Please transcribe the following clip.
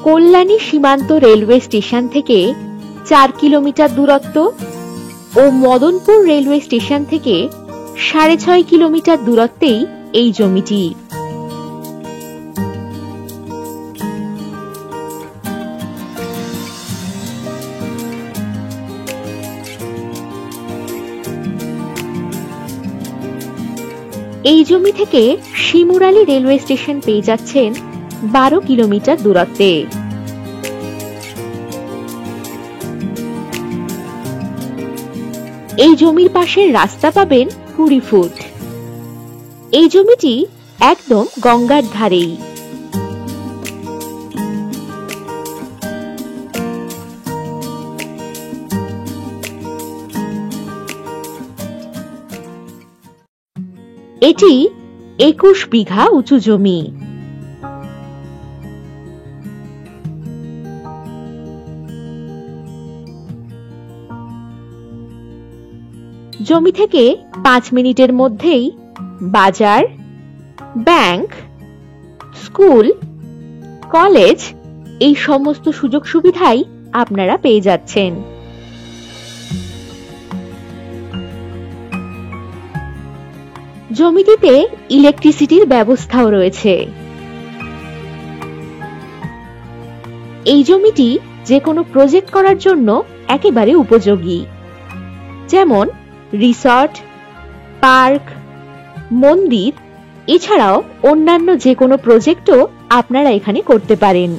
কল্যাণী সীমান্ত railway station থেকে 4 kilometre দূরত্ব ও মদনপুর রেলওয়ে স্টেশন থেকে 6.5 কিলোমিটার দূরত্বেই এই জমিটি। এই জমি থেকে শিমুরালী রেলওয়ে স্টেশন পেয়ে যাচ্ছেন 12 কিলোমিটার দূরত্বে। এই জমির পাশের রাস্তা পাবেন 20 ফুট। এই জমিটি একদম গঙ্গার ধারেই। এটি 21 বিঘা উঁচু জমি। জমি থেকে 5 মিনিটের মধ্যেই বাজার, ব্যাংক, স্কুল, কলেজ এই সমস্ত সুযোগ সুবিধাই আপনারা পেয়ে যাচ্ছেন। জমিটিতে ইলেকট্রিসিটির ব্যবস্থাও রয়েছে। এই জমিটি যে কোনো প্রজেক্ট করার জন্য একেবারে উপযোগী, যেমন রিসর্ট, পার্ক, মন্দির, এছাড়াও অন্যান্য যে কোনো প্রজেক্টও আপনারা এখানে করতে পারেন।